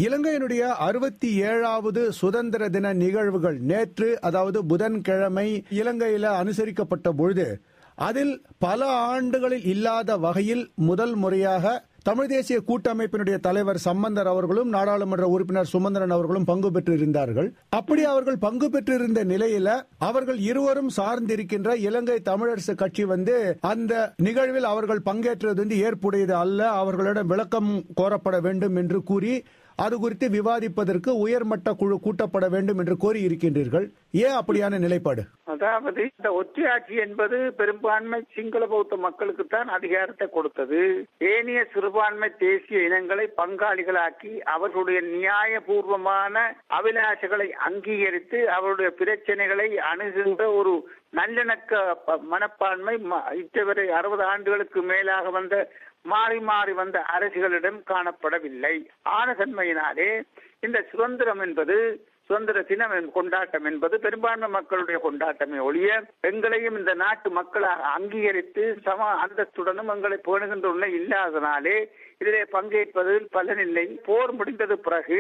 இலங்கையினுடைய 67வது சுதந்திர தின நிகழ்வுகள் நேற்று, அதாவது புதன்கிழமை இலங்கையில அனுசரிக்கப்பட்ட பொழுது அதில் பல ஆண்டுகளில் இல்லாத வகையில் முதல் முறையாக தமிழ் தேசிய கூட்டமைப்பினுடைய தலைவர் சம்பந்தர் அவர்களும் நாடாளுமன்ற உறுப்பினர் சுமந்திரன் அவர்களும் பங்கு பெற்றிருந்தார்கள். அப்படி அவர்கள் பங்கு பெற்றிருந்த நிலையில அவர்கள் இருவரும் சார்ந்திருக்கின்ற இலங்கை தமிழரசு கட்சி அந்த நிகழ்வில் அவர்கள் பங்கேற்றது ஏற்புடையது அல்ல, அவர்களிடம் விளக்கம் கோரப்பட வேண்டும் என்று கூறி அது குறித்து விவாதிப்பதற்கு உயர்மட்ட குழு கூட்டப்பட வேண்டும் என்று கோரி இருக்கின்றீர்கள். ஏன் அப்படியான நிலைப்பாடு? அதாவது இந்த ஒற்றையாட்சி என்பது பெரும்பான்மை சிங்கள பௌத்த மக்களுக்கு தான் அதிகாரத்தை கொடுத்தது. ஏனைய சிறுபான்மை தேசிய இனங்களை பங்காளிகளாக்கி அவர்களுடைய நியாயபூர்வமான அபிலாஷைகளை அங்கீகரித்து அவருடைய பிரச்சனைகளை அணுகின்ற ஒரு நல்லிணக்க மனப்பான்மை இத்தவரை 60 ஆண்டுகளுக்கு மேலாக மாறி மாறி வந்த அரசுகளிடம் காணப்படவில்லை. ஆன தன்மையினாலே இந்த சுதந்திரம் என்பது, சுதந்திர தினம் கொண்டாட்டம் என்பது பெரும்பான்மை மக்களுடைய கொண்டாட்டமே ஒழிய எங்களையும் இந்த நாட்டு மக்களாக அங்கீகரித்து சம அந்தஸ்துடனும் எங்களை பேணுகின்ற உள்ள இல்லாதனாலே இதிலே பங்கேற்பதில் பலனில்லை. போர் முடிந்தது பிறகு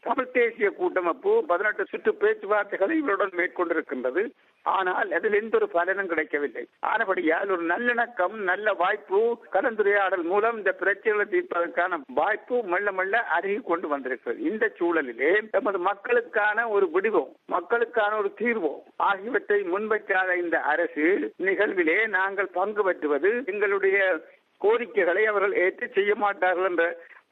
தமிழ் தேசிய கூட்டமைப்பு 18 சுற்று பேச்சுவார்த்தைகளை இவருடன் மேற்கொண்டிருக்கின்றது. ஆனால் அதில் எந்த ஒரு பலனும் கிடைக்கவில்லை. ஆனபடியால் ஒரு நல்லிணக்கம், நல்ல வாய்ப்பு, கலந்துரையாடல் மூலம் இந்த பிரச்சனைகளை தீர்ப்பதற்கான வாய்ப்பு மெல்ல மெல்ல அருகி கொண்டு வந்திருக்கிறது. இந்த சூழலிலே நமது மக்களுக்கான ஒரு விடிவோ, மக்களுக்கான ஒரு தீர்வோ ஆகியவற்றை முன்வைக்காத இந்த அரசு நிகழ்விலே நாங்கள் பங்கு பெற்றுவது எங்களுடைய கோரிக்கைகளை அவர்கள் ஏற்று செய்ய மாட்டார்கள் என்ற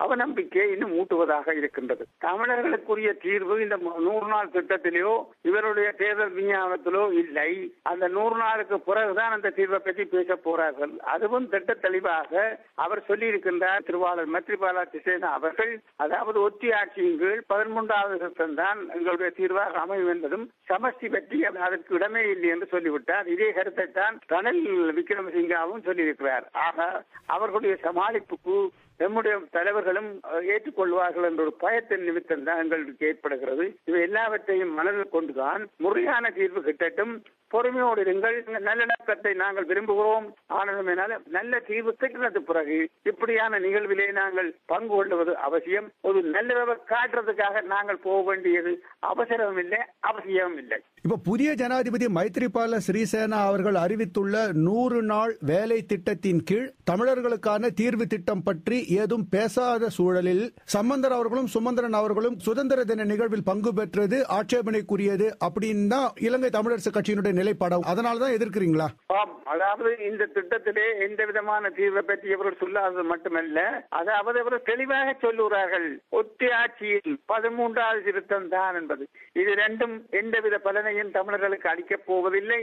அவநம்பிக்கை இன்னும் ஊட்டுவதாக இருக்கின்றது. தமிழர்களுக்குரிய தீர்வு இந்த 100 நாள் திட்டத்திலோ இவருடைய தேர்தல் விஞ்ஞாபனத்திலோ இல்லை. அந்த 100 நாளுக்கு பிறகுதான் அந்த தீர்வை பற்றி பேச போறார்கள். அதுவும் திட்ட தெளிவாக அவர் சொல்லி இருக்கின்றார். திருவாளர் மைத்ரிபால சிறிசேன அவர்கள், அதாவது ஒற்றையாட்சியின் கீழ் 13வது திட்டம் தான் எங்களுடைய தீர்வாக அமையும் என்பதும் சமஷ்டி பற்றி அதற்கு இடமே இல்லை என்று சொல்லிவிட்டார். இதே கருத்தை தான் ரணில் விக்ரமசிங்காவும் சொல்லியிருக்கிறார். ஆக அவர்களுடைய சமாளிப்புக்கு நம்முடைய தலைவர்களும் ஏற்றுக்கொள்வார்கள் என்ற ஒரு பயத்தின் நிமித்தம் தான் எங்களுக்கு ஏற்படுகிறது. இவை எல்லாவற்றையும் மனதில் கொண்டுதான் முறையான தீர்வு கிட்டட்டும், பொறுமையோடு இருங்கள், நல்லிணக்கத்தை நாங்கள் விரும்புகிறோம். ஆனதும் நல்ல தீர்வு கிட்டினது பிறகு இப்படியான நிகழ்விலே நாங்கள் பங்கு கொள்வது அவசியம். ஒரு நல்ல காட்டுறதுக்காக நாங்கள் போக வேண்டியது அவசரம் இல்லை, அவசியம் இல்லை. இப்ப புதிய ஜனாதிபதி மைத்ரிபால சிறிசேனா அவர்கள் அறிவித்துள்ள 100 நாள் வேலை திட்டத்தின் கீழ் தமிழர்களுக்கான தீர்வு திட்டம் பற்றி ஏதும் பேசாத சூழலில் சம்பந்தர் அவர்களும் சுமந்திரன் அவர்களும் சுதந்திர தின நிகழ்வில் பங்கு பெற்றது ஆட்சேபனைக்குரியது அப்படின்னு தான் இலங்கை தமிழரசு கட்சியினுடைய நிலைப்பாடு. அதனாலதான் எதிர்க்கிறீங்களா? அதாவது இந்த திட்டத்திலே எந்த விதமான தீர்வை பற்றி இவர்கள் சொல்லாதது மட்டுமல்ல, அதாவது அவர்கள் தெளிவாக சொல்லுகிறார்கள் ஒற்றையாட்சியில் 13வது திருத்தம் தான் என்பது. இது ரெண்டும் எந்தவித பலனையும் தமிழர்களுக்கு அளிக்கப் போவதில்லை.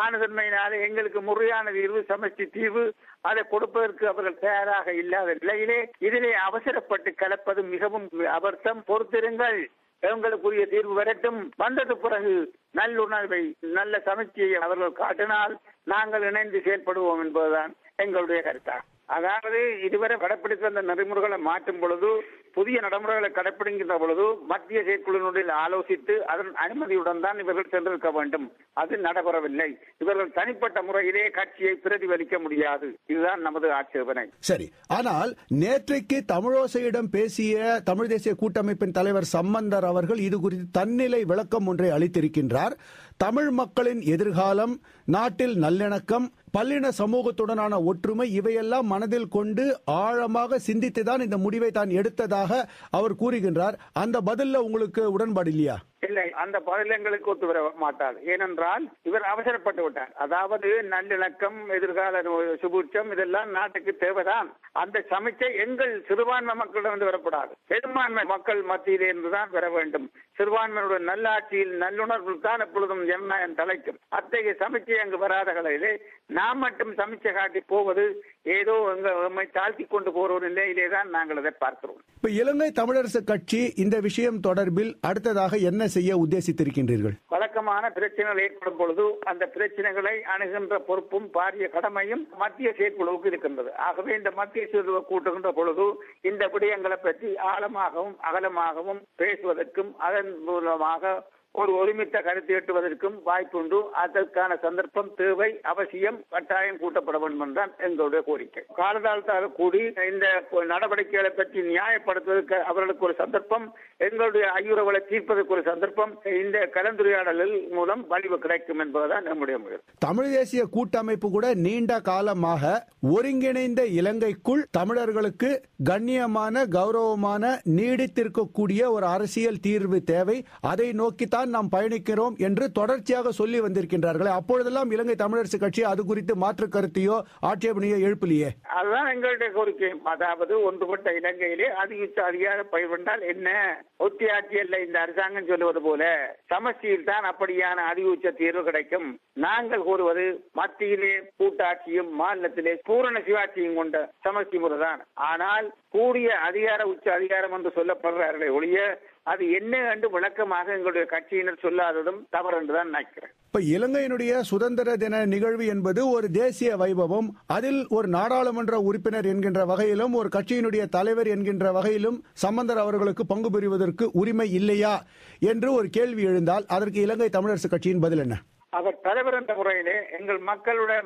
ஆனதன்மையினாலே எங்களுக்கு முறையான தீர்வு, சமஷ்டி தீர்வு அதை கொடுப்பதற்கு அவர்கள் தயாராக இல்லாத நிலையிலே இதிலே அவசரப்பட்டு கலப்பது மிகவும் அபத்தம். பொறுத்திருங்கள், எங்களுக்குரிய தீர்வு வரட்டும். வந்தது பிறகு நல்லுணர்வை, நல்ல சமர்ச்சியை அவர்கள் காட்டினால் நாங்கள் இணைந்து செயல்படுவோம் என்பதுதான் எங்களுடைய கருத்தாகும். அதாவது இதுவரை கடைப்பிடித்த அந்த நடைமுறைகளை மாற்றும் பொழுது, புதிய நடைமுறைகளை கடைப்பிடிக்கின்ற பொழுது மத்திய செயற்குழுவினுடைய ஆலோசித்து அதன் அனுமதியுடன் தான் இவர்கள் சென்றிருக்க வேண்டும். அது நடைபெறவில்லை. இவர்கள் தனிப்பட்ட முறையிலே கட்சியை பிரதிபலிக்க முடியாது. இதுதான் நமது ஆட்சேபனை. சரி, ஆனால் நேற்றைக்கு தமிழோசையிடம் பேசிய தமிழ் தேசிய கூட்டமைப்பின் தலைவர் சம்பந்தர் அவர்கள் இது குறித்து தன்னிலை விளக்கம் ஒன்றை அளித்திருக்கின்றார். தமிழ் மக்களின் எதிர்காலம், நாட்டில் நல்லிணக்கம், பல்லின சமூகத்துடனான ஒற்றுமை இவையெல்லாம் மனதில் கொண்டு ஆழமாக சிந்தித்துதான் இந்த முடிவை தான் எடுத்ததாக அவர் கூறுகின்றார். அந்த பதில்ல உங்களுக்கு உடன்பாடு இல்லையா? இல்லை, அந்த பதில் எங்களுக்கு ஒத்து வர மாட்டார். ஏனென்றால் இவர் அவசரப்பட்டு விட்டார். அதாவது நல்லிணக்கம், எதிர்கால சுபூட்சம் இதெல்லாம் நாட்டுக்கு தேவைதான். அந்த சமைச்சை எங்கள் சிறுபான்மை மக்களிடம் வரப்படாது, பெரும்பான்மை மக்கள் மத்தியிலே இருந்துதான் வர வேண்டும். சிறுபான்மையுடைய நல்லாட்சியில் நல்லுணர்வு தான் எப்பொழுதும் ஜனநாயகம் தலைக்கும். அத்தகைய சமைச்சை அங்கு வராத கலையிலே நாம் மட்டும் சமைச்சை காட்டி போவது ஏதோ எம்மை தாழ்த்தி கொண்டு போற ஒரு நிலையிலே தான் நாங்கள் அதை பார்க்கிறோம். இப்ப இலங்கை தமிழரசு கட்சி இந்த விஷயம் தொடர்பில் அடுத்ததாக என்ன செய்ய உத்தேசித்திருக்கின்றீர்கள்? வழக்கமான பிரச்சனைகள் ஏற்படும் பொழுது அந்த பிரச்சனைகளை அணுகின்ற பொறுப்பும் பாரிய கடமையும் மத்திய செயற்குழுவுக்கு இருக்கின்றது. ஆகவே இந்த மத்திய செயற்குழு கூட்டுகின்ற பொழுது இந்த விடயங்களை பற்றி ஆழமாகவும் அகலமாகவும் பேசுவதற்கும் அதன் மூலமாக ஒரு ஒருமித்த கருத்து எட்டுவதற்கும் வாய்ப்புண்டு. அதற்கான சந்தர்ப்பம் தேவை, அவசியம், கட்டாயம் கூட்டப்பட வேண்டும் என்றால் எங்களுடைய கோரிக்கை. காலதாழ்த்தாக கூடி இந்த நடவடிக்கைகளை பற்றி நியாயப்படுத்துவதற்கு அவர்களுக்கு ஒரு சந்தர்ப்பம், எங்களுடைய ஐயுறவுகளை தீர்ப்பதற்கு ஒரு சந்தர்ப்பம் இந்த கலந்துரையாடலில் மூலம் வலிவு கிடைக்கும் என்பதுதான் நம்முடைய முயற்சி. தமிழ் தேசிய கூட்டமைப்பு கூட நீண்ட காலமாக ஒருங்கிணைந்த இலங்கைக்குள் தமிழர்களுக்கு கண்ணியமான, கௌரவமான, நீடித்திருக்கக்கூடிய ஒரு அரசியல் தீர்வு தேவை, அதை நோக்கித்தான் நாம் பயணிக்கிறோம் என்று தொடர்ச்சியாக சொல்லி வந்திருக்கின்றார்கள். அப்பொழுதெல்லாம் இலங்கை தமிழரசு கட்சி அது குறித்து மாற்று கருத்தையோ ஆட்சேபனையோ எழுப்பலையே. அதுதான் எங்களுடைய கோரிக்கை. அதாவது ஒன்றுபட்ட இலங்கையிலே அதிகார பயிர்வென்றால் என்ன, ஒத்தியாட்சி அல்ல இந்த அரசாங்கம் சொல்லுவது போல, சமஷ்டியில் தான் அப்படியான அதிகூச்ச தீர்வு கிடைக்கும். நாங்கள் கூறுவது மத்தியிலே கூட்டாட்சியும் மாநிலத்திலே பூரண சிவாட்சியும் கொண்ட சமஷ்டி முறைதான். ஆனால் கூடிய அதிகார உச்ச அதிகாரம் என்று சொல்லப்படுறார்களே ஒழிய அது என்ன என்று விளக்கமாக எங்களுடைய கட்சியினர் சொல்லாததும் தவறு என்றுதான் நினைக்கிறேன். இப்ப இலங்கையினுடைய சுதந்திர தின நிகழ்வு என்பது ஒரு தேசிய வைபவம். அதில் ஒரு நாடாளுமன்ற உறுப்பினர் என்கின்ற வகையிலும் ஒரு கட்சியினுடைய தலைவர் என்கின்ற வகையிலும் சம்பந்தர் அவர்களுக்கு பங்கு பெறுவதற்கு உரிமை இல்லையா என்று ஒரு கேள்வி எழுந்தால் அதற்கு இலங்கை தமிழரசு கட்சியின் பதில் என்ன? அவர் தலைவர் என்ற முறையிலே எங்கள் மக்களுடைய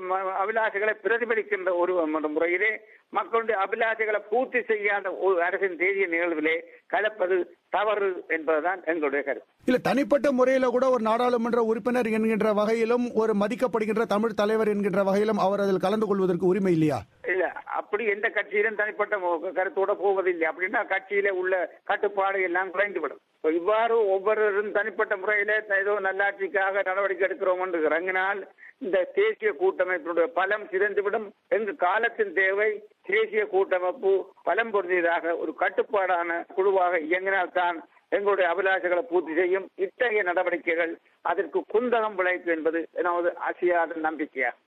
அபிலாஷைகளை பிரதிபலிக்கின்ற ஒரு முறையிலே மக்களுடைய அபிலாஷைகளை பூர்த்தி செய்யாத ஒரு அரசின் தேசிய நிகழ்விலே கலப்பது தவறு என்பதுதான் எங்களுடைய கருத்து. இல்ல, தனிப்பட்ட முறையில கூட ஒரு நாடாளுமன்ற உறுப்பினர் என்கின்ற வகையிலும் ஒரு மதிக்கப்படுகின்ற தமிழ் தலைவர் என்கின்ற வகையிலும் அவர் அதில் கலந்து கொள்வதற்கு உரிமை இல்லையா? இல்ல, அப்படி எந்த கட்சியிலும் தனிப்பட்ட கருத்தோட போவதில்லை. அப்படின்னா கட்சியில உள்ள கட்டுப்பாடு எல்லாம் குறைந்துவிடும். இவ்வாறு ஒவ்வொருவரும் தனிப்பட்ட முறையில ஏதோ நல்லாட்சிக்காக நடவடிக்கை எடுக்கிறோம் என்று இறங்கினால் இந்த தேசிய கூட்டமைப்பினுடைய பலம் சிதைந்துவிடும். எங்கள் காலத்தின் தேவை தேசிய கூட்டமைப்பு பலம் பொருந்தியதாக ஒரு கட்டுப்பாடான குழுவாக இயங்கினால்தான் எங்களுடைய அபிலாஷைகளை பூர்த்தி செய்யும். இத்தகைய நடவடிக்கைகள் அதற்கு குந்தகம் விளைவிக்கும் என்பது எனது அசையாத நம்பிக்கையா.